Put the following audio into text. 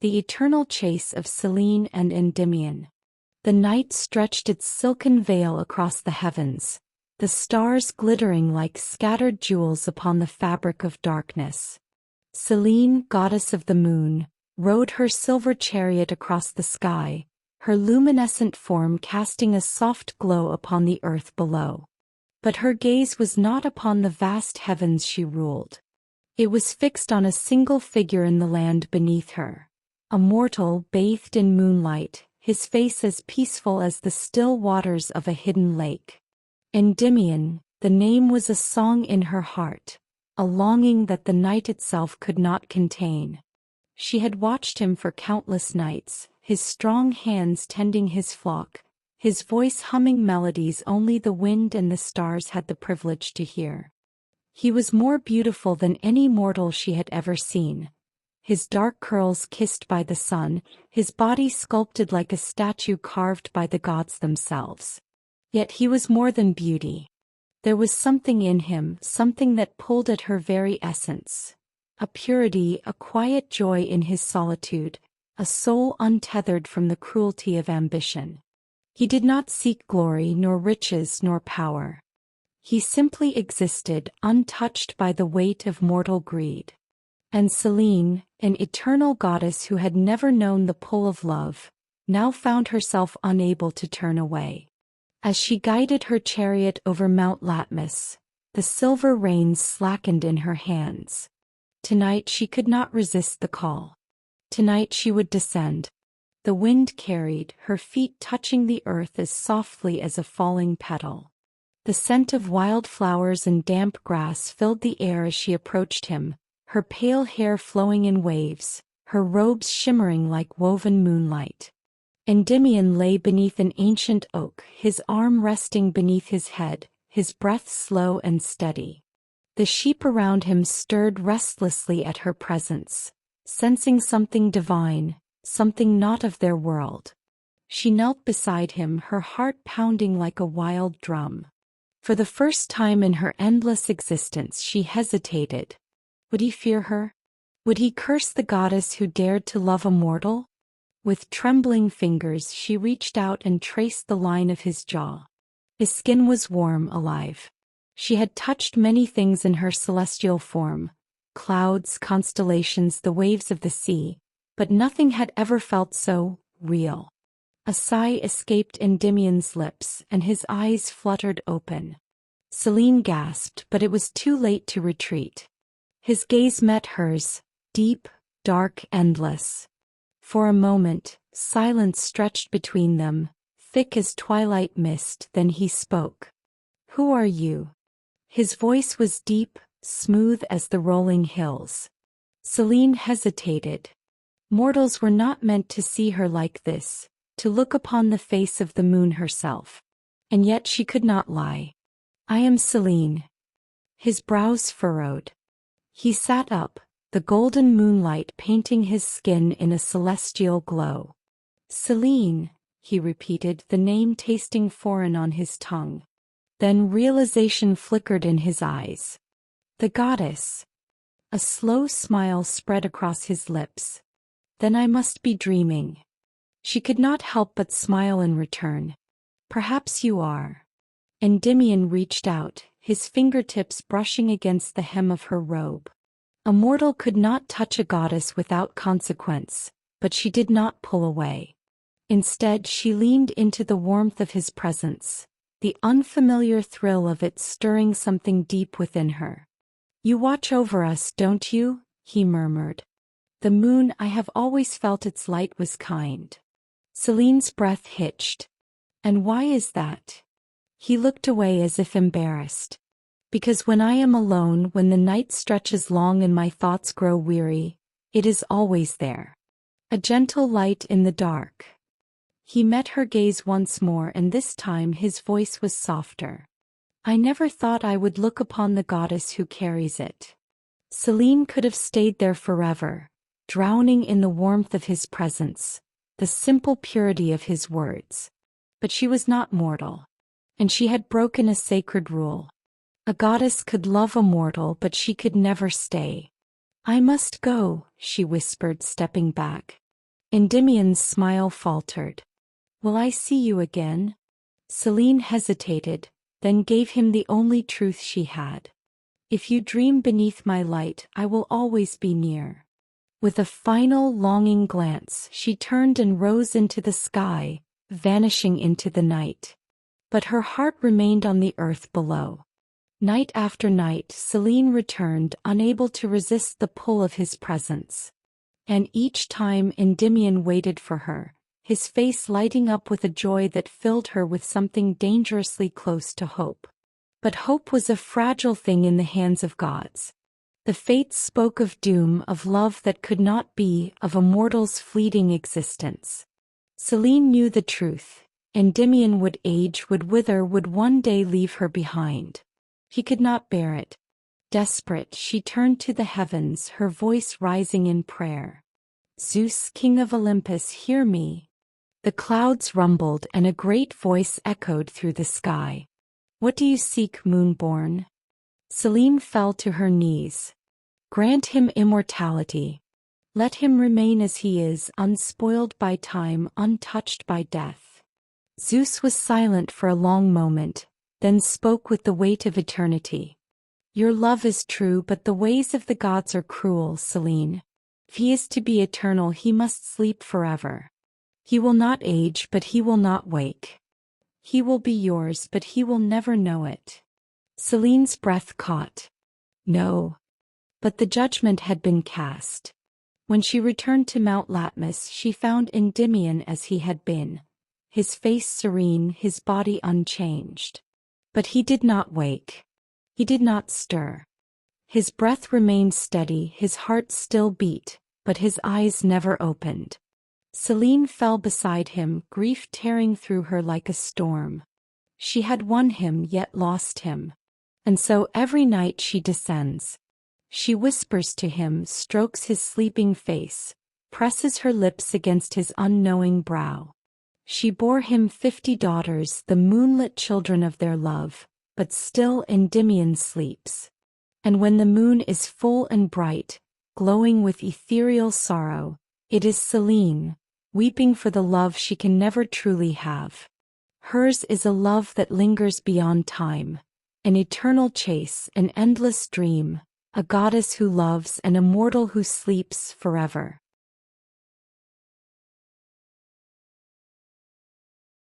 the eternal chase of Selene and Endymion. The night stretched its silken veil across the heavens, the stars glittering like scattered jewels upon the fabric of darkness. Selene, goddess of the moon, rode her silver chariot across the sky, her luminescent form casting a soft glow upon the earth below. But her gaze was not upon the vast heavens she ruled. It was fixed on a single figure in the land beneath her, a mortal bathed in moonlight, his face as peaceful as the still waters of a hidden lake. Endymion, the name was a song in her heart, a longing that the night itself could not contain. She had watched him for countless nights, his strong hands tending his flock, his voice humming melodies only the wind and the stars had the privilege to hear. He was more beautiful than any mortal she had ever seen. His dark curls kissed by the sun, his body sculpted like a statue carved by the gods themselves. Yet he was more than beauty. There was something in him, something that pulled at her very essence. A purity, a quiet joy in his solitude, a soul untethered from the cruelty of ambition. He did not seek glory nor riches nor power. He simply existed, untouched by the weight of mortal greed. And Selene, an eternal goddess who had never known the pull of love, now found herself unable to turn away. As she guided her chariot over Mount Latmus, the silver reins slackened in her hands. Tonight she could not resist the call. Tonight she would descend. The wind carried, her feet touching the earth as softly as a falling petal. The scent of wild flowers and damp grass filled the air as she approached him, her pale hair flowing in waves, her robes shimmering like woven moonlight. Endymion lay beneath an ancient oak, his arm resting beneath his head, his breath slow and steady. The sheep around him stirred restlessly at her presence, sensing something divine, something not of their world. She knelt beside him, her heart pounding like a wild drum. For the first time in her endless existence she hesitated. Would he fear her? Would he curse the goddess who dared to love a mortal? With trembling fingers she reached out and traced the line of his jaw. His skin was warm, alive. She had touched many things in her celestial form, clouds, constellations, the waves of the sea, but nothing had ever felt so real. A sigh escaped Endymion's lips, and his eyes fluttered open. Selene gasped, but it was too late to retreat. His gaze met hers, deep, dark, endless. For a moment, silence stretched between them, thick as twilight mist, then he spoke. "Who are you?" His voice was deep, smooth as the rolling hills. Selene hesitated. Mortals were not meant to see her like this, to look upon the face of the moon herself. And yet she could not lie. "I am Selene." His brows furrowed. He sat up, the golden moonlight painting his skin in a celestial glow. "Selene," he repeated, the name tasting foreign on his tongue. Then realization flickered in his eyes. The goddess. A slow smile spread across his lips. "Then I must be dreaming." She could not help but smile in return. "Perhaps you are." Endymion reached out, his fingertips brushing against the hem of her robe. A mortal could not touch a goddess without consequence, but she did not pull away. Instead she leaned into the warmth of his presence, the unfamiliar thrill of it stirring something deep within her. "You watch over us, don't you?" he murmured. "The moon, I have always felt its light was kind." Selene's breath hitched. "And why is that?" He looked away as if embarrassed. "Because when I am alone, when the night stretches long and my thoughts grow weary, it is always there. A gentle light in the dark." He met her gaze once more, and this time his voice was softer. "I never thought I would look upon the goddess who carries it." Selene could have stayed there forever, drowning in the warmth of his presence, the simple purity of his words. But she was not mortal. And she had broken a sacred rule. A goddess could love a mortal, but she could never stay. "I must go," she whispered, stepping back. Endymion's smile faltered. Will I see you again? Selene hesitated, then gave him the only truth she had. If you dream beneath my light, I will always be near. With a final longing glance, she turned and rose into the sky, vanishing into the night. But her heart remained on the earth below. Night after night, Selene returned, unable to resist the pull of his presence. And each time Endymion waited for her, his face lighting up with a joy that filled her with something dangerously close to hope. But hope was a fragile thing in the hands of gods. The fates spoke of doom, of love that could not be, of a mortal's fleeting existence. Selene knew the truth. Endymion would age, would wither, would one day leave her behind. He could not bear it. Desperate, she turned to the heavens, her voice rising in prayer. Zeus, king of Olympus, hear me. The clouds rumbled and a great voice echoed through the sky. What do you seek, moonborn? Selene fell to her knees. Grant him immortality. Let him remain as he is, unspoiled by time, untouched by death. Zeus was silent for a long moment, then spoke with the weight of eternity. Your love is true, but the ways of the gods are cruel, Selene. If he is to be eternal, he must sleep forever. He will not age, but he will not wake. He will be yours, but he will never know it. Selene's breath caught. No. But the judgment had been cast. When she returned to Mount Latmus, she found Endymion as he had been, his face serene, his body unchanged. But he did not wake. He did not stir. His breath remained steady, his heart still beat, but his eyes never opened. Selene fell beside him, grief tearing through her like a storm. She had won him, yet lost him. And so every night she descends. She whispers to him, strokes his sleeping face, presses her lips against his unknowing brow. She bore him 50 daughters, the moonlit children of their love, but still Endymion sleeps. And when the moon is full and bright, glowing with ethereal sorrow, it is Selene, weeping for the love she can never truly have. Hers is a love that lingers beyond time, an eternal chase, an endless dream, a goddess who loves and a mortal who sleeps forever.